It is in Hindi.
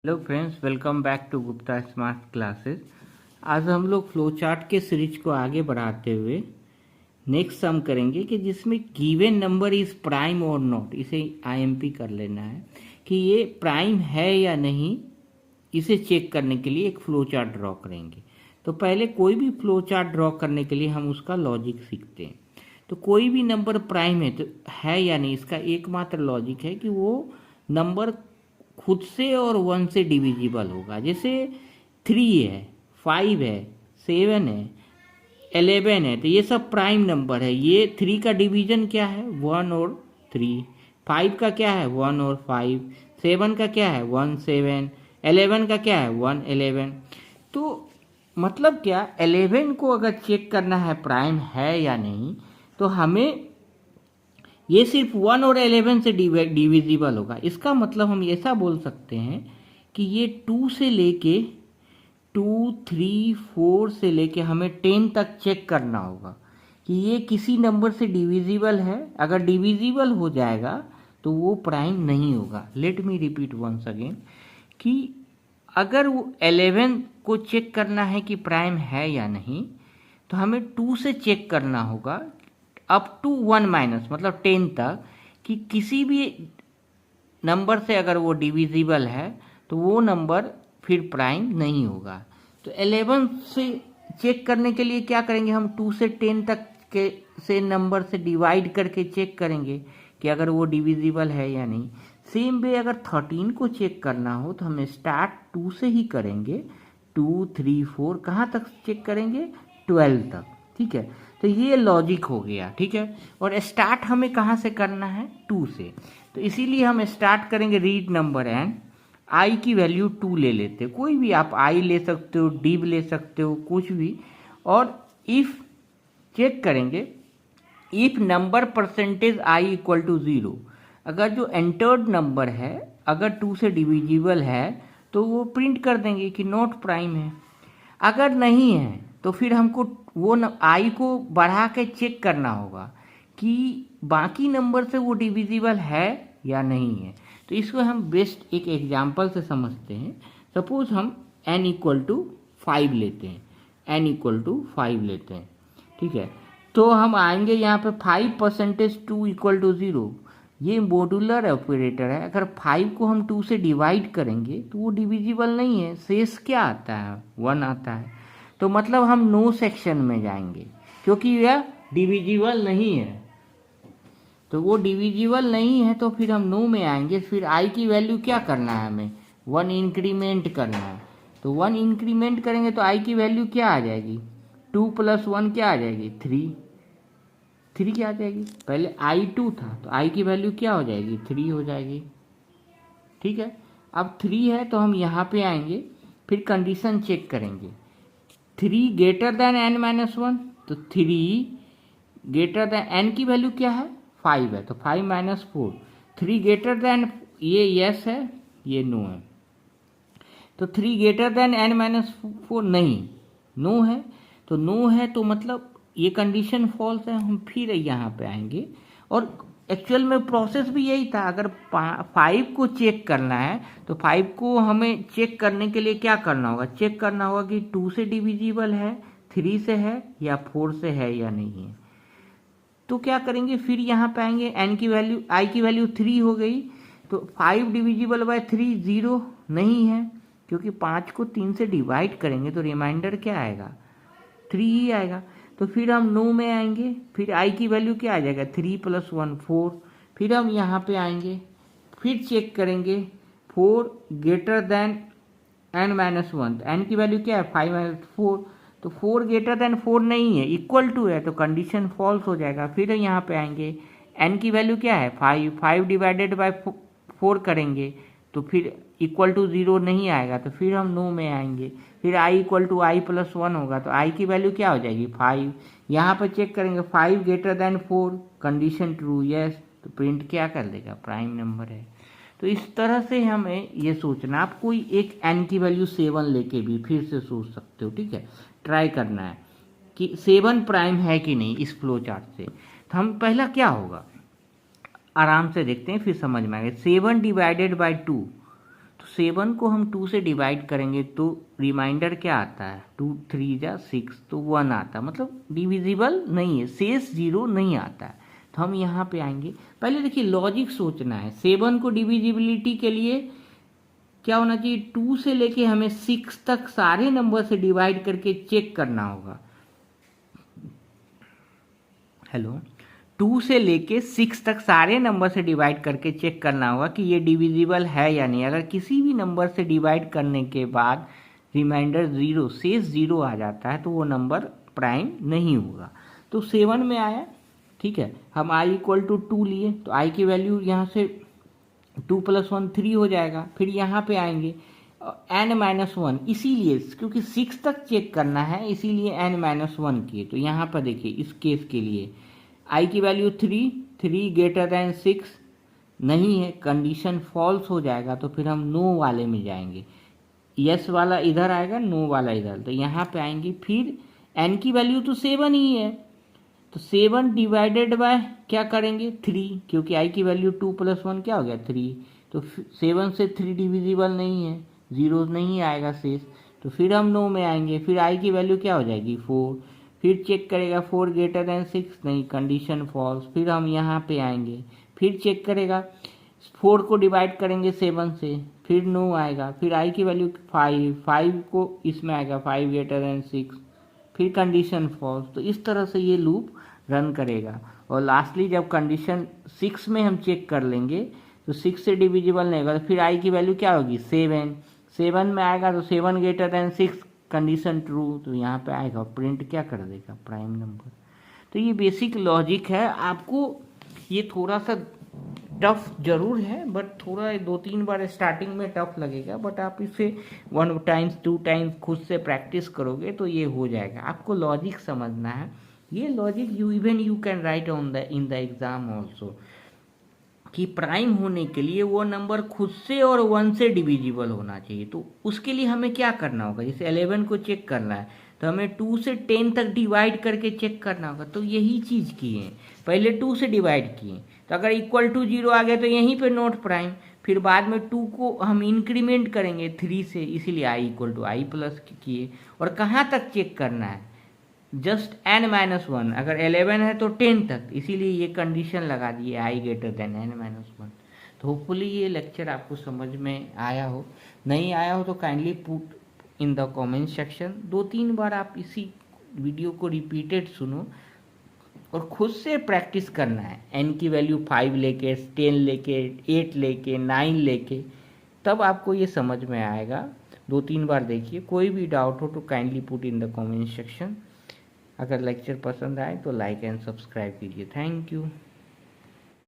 Hello friends, welcome back to Gupta smart classes. आज हम लोग फ्लो चार्ट के सीरीज को आगे बढ़ाते हुए नेक्स्ट सम करेंगे कि जिसमें गिवन नंबर इज प्राइम और नॉट। इसे आईएमपी कर लेना है कि ये प्राइम है या नहीं। इसे चेक करने के लिए एक फ्लो चार्ट ड्रॉ करेंगे। तो पहले कोई भी फ्लो चार्ट ड्रॉ करने के लिए हम उसका लॉजिक सीखते हैं। तो कोई भी नंबर प्राइम है तो है या नहीं, इसका एकमात्र लॉजिक है कि वो नंबर खुद से और 1 से डिविजिबल होगा। जैसे 3 है, 5 है, 7 है, 11 है, तो ये सब प्राइम नंबर है। ये 3 का डिवीजन क्या है? 1 और 3। 5 का क्या है? 1 और 5। 7 का क्या है? 1 7। 11 का क्या है? 1 11। तो मतलब क्या, 11 को अगर चेक करना है प्राइम है या नहीं, तो हमें ये सिर्फ 1 और 11 से डिविजिबल होगा। इसका मतलब हम ऐसा बोल सकते हैं कि ये 2 से लेके 2 3 4 से लेके हमें 10 तक चेक करना होगा कि ये किसी नंबर से डिविजिबल है। अगर डिविजिबल हो जाएगा तो वो प्राइम नहीं होगा। Let me repeat once again कि अगर वो 11 को चेक करना है कि प्राइम है या नहीं, तो हमें 2 से चेक करना होगा अप टू 1 माइनस मतलब 10 तक कि किसी भी नंबर से अगर वो डिविजिबल है तो वो नंबर फिर प्राइम नहीं होगा। तो 11 से चेक करने के लिए क्या करेंगे, हम 2 से 10 तक के से नंबर से डिवाइड करके चेक करेंगे कि अगर वो डिविजिबल है या नहीं। सेम वे अगर 13 को चेक करना हो तो हम स्टार्ट 2 से ही करेंगे। 2 3 4 कहाँ तक चेक करेंगे? 12 तक। ठीक है, तो ये लॉजिक हो गया। ठीक है, और स्टार्ट हमें कहाँ से करना है? 2 से। तो इसीलिए हम स्टार्ट करेंगे रीड नंबर एन। आई की वैल्यू 2 ले लेते, कोई भी आप आई ले सकते हो, डिव ले सकते हो, कुछ भी। और इफ चेक करेंगे, if number percentage i equal to 0, अगर जो एंटर्ड नंबर है अगर 2 से डिविजिबल है तो वो प्रिंट कर देंगे कि नॉट प्राइम है। अगर नहीं है तो फिर हमको वो आई को बढ़ा के चेक करना होगा कि बाकी नंबर से वो डिविजिबल है या नहीं है। तो इसको हम बेस्ट एक एग्जांपल से समझते हैं। सपोज हम n इक्वल टू 5 लेते हैं, n इक्वल टू 5 लेते हैं। ठीक है, तो हम आएंगे यहाँ पे 5% 2 इक्वल टू 0। ये मॉड्यूलर ऑपरेटर है। अगर 5 को हम 2 से डिवाइड करेंगे तो वो डिविजिबल नहीं है, शेष क्या आता है? 1 आता है। तो मतलब हम नो सेक्शन में जाएंगे क्योंकि यह डिविजिबल नहीं है। तो वो डिविजिबल नहीं है तो फिर हम नो में आएंगे। फिर आई की वैल्यू क्या करना है? हमें 1 इंक्रीमेंट करना है। तो 1 इंक्रीमेंट करेंगे तो आई की वैल्यू क्या आ जाएगी? 2 + 1 क्या आ जाएगी? 3 क्या आ जाएगी? पहले आई 2 था तो आई की वैल्यू क्या हो जाएगी? 3 हो जाएगी। ठीक है, अब 3 है तो हम यहाँ पे आएंगे, फिर कंडीशन चेक करेंगे। 3 ग्रेटर देन n-1, तो 3 ग्रेटर देन n की वैल्यू क्या है? 5 है, तो 5 - 4। 3 ग्रेटर देन, ये यस है, ये नो है। तो 3 ग्रेटर देन n-4 नहीं, नो है। तो नो है तो मतलब ये कंडीशन फॉल्स है। हम फिर यहाँ पे आएंगे और एक्चुअल में प्रोसेस भी यही था। अगर 5 को चेक करना है तो 5 को हमें चेक करने के लिए क्या करना होगा? चेक करना होगा कि 2 से डिविजिबल है, 3 से है या 4 से है या नहीं है। तो क्या करेंगे, फिर यहाँ पे आएंगे, n की वैल्यू, i की वैल्यू 3 हो गई। तो 5 डिविजिबल बाय 3 0 नहीं है, क्योंकि 5 को 3 से डिवाइड करेंगे तो रिमाइंडर क्या आएगा? 3 ही आएगा। तो फिर हम नो में आएंगे, फिर आई की वैल्यू क्या आ जाएगा? 3 + 1 4। फिर हम यहाँ पे आएंगे, फिर चेक करेंगे 4 ग्रेटर देन n-1। n की वैल्यू क्या है? 5 - 4। तो 4 ग्रेटर देन 4 नहीं है, इक्वल टू है, तो कंडीशन फॉल्स हो जाएगा। फिर यहाँ पे आएंगे, n की वैल्यू क्या है? 5 डिवाइडेड बाय 4 करेंगे तो फिर इक्वल टू 0 नहीं आएगा, तो फिर हम नो में आएंगे। फिर i इक्वल टू i + 1 होगा, तो i की वैल्यू क्या हो जाएगी? 5। यहाँ पर चेक करेंगे 5 greater than 4, condition true, yes, तो प्रिंट क्या कर देगा? प्राइम नंबर है। तो इस तरह से हमें ये सोचना, आप कोई एक n की वैल्यू 7 लेके भी फिर से सोच सकते हो। ठीक है, ट्राई करना है कि 7 प्राइम है कि नहीं इस फ्लो चार्ट से। तो हम पहला क्या होगा आराम से देखते हैं, फिर समझ में आएगा। 7 डिवाइडेड बाय 2, तो 7 को हम 2 से डिवाइड करेंगे तो रिमाइंडर क्या आता है, 2 3 जा 6, तो 1 आता है, मतलब डिविजिबल नहीं है, शेष 0 नहीं आता है। तो हम यहाँ पे आएंगे, पहले देखिए लॉजिक सोचना है। 7 को डिविजिबिलिटी के लिए क्या होना चाहिए, 2 से लेके हमें 6 तक सारे नंबर से डिवाइड करके चेक करना होगा। हेलो, 2 से लेके 6 तक सारे नंबर से डिवाइड करके चेक करना होगा कि ये डिविजिबल है या नहीं। अगर किसी भी नंबर से डिवाइड करने के बाद रिमाइंडर 0, शेष 0 आ जाता है तो वो नंबर प्राइम नहीं होगा। तो 7 में आया, ठीक है, हम i इक्वल टू 2 लिए तो i की वैल्यू यहाँ से 2 + 1 3 हो जाएगा। फिर यहाँ पे आएंगे n-1, इसीलिए क्योंकि 6 तक चेक करना है इसीलिए n-1 किए। तो यहाँ पर देखिए इस केस के लिए i की वैल्यू 3 ग्रेटर देन 6 नहीं है, कंडीशन फॉल्स हो जाएगा। तो फिर हम नो वाले में जाएंगे, यस वाला इधर आएगा, नो वाला इधर। तो यहाँ पे आएंगे, फिर n की वैल्यू तो 7 ही है, तो 7 डिवाइडेड बाय क्या करेंगे 3, क्योंकि i की वैल्यू 2 + 1 क्या हो गया 3। तो 7 से 3 डिविजिबल नहीं है, 0 नहीं आएगा शेष। तो फिर हम नो में आएंगे, फिर i की वैल्यू क्या हो जाएगी 4, फिर चेक करेगा 4 ग्रेटर देन 6 नहीं, कंडीशन फॉल्स। फिर हम यहाँ पे आएंगे, फिर चेक करेगा, 4 को डिवाइड करेंगे 7 से, फिर नो आएगा। फिर i की वैल्यू 5 को इसमें आएगा 5 ग्रेटर देन 6, फिर कंडीशन फॉल्स। तो इस तरह से ये लूप रन करेगा और लास्टली जब कंडीशन 6 में हम चेक कर लेंगे तो 6 से डिविजिबल नहीं होगा, तो फिर i की वैल्यू क्या होगी 7 में आएगा तो 7 ग्रेटर देन 6, कंडीशन ट्रू। तो यहाँ पे आएगा प्रिंट क्या कर देगा प्राइम नंबर। तो ये बेसिक लॉजिक है, आपको ये थोड़ा सा टफ जरूर है, बट थोड़ा 2-3 बार स्टार्टिंग में टफ लगेगा, बट आप इसे 1 टाइम्स 2 टाइम्स खुद से प्रैक्टिस करोगे तो ये हो जाएगा। आपको लॉजिक समझना है, ये logic you can write on in the exam also, कि प्राइम होने के लिए वो नंबर खुद से और 1 से डिविजिबल होना चाहिए। तो उसके लिए हमें क्या करना होगा, जैसे 11 को चेक करना है तो हमें 2 से 10 तक डिवाइड करके चेक करना होगा। तो यही चीज़ किए, पहले 2 से डिवाइड किए, तो अगर इक्वल टू 0 आ गया तो यहीं पे नोट प्राइम। फिर बाद में 2 को हम इंक्रीमेंट करेंगे 3 से, इसीलिए i equal to i plus किए। और कहाँ तक चेक करना है, जस्ट n-1, अगर 11 है तो 10 तक, इसीलिए ये कंडीशन लगा दिए i ग्रेटर देन n-1। तो होपफुली ये लेक्चर आपको समझ में आया हो, नहीं आया हो तो kindly put in the comment section. 2-3 बार आप इसी वीडियो को रिपीटेड सुनो और खुद से प्रैक्टिस करना है, n की वैल्यू 5 लेके 10 लेके 8 लेके 9 लेके, तब आपको ये समझ में आएगा। 2-3 बार देखिए, कोई भी डाउट हो तो kindly put in the comment section. अगर लेक्चर पसंद आए तो लाइक एंड सब्सक्राइब कीजिए। Thank you.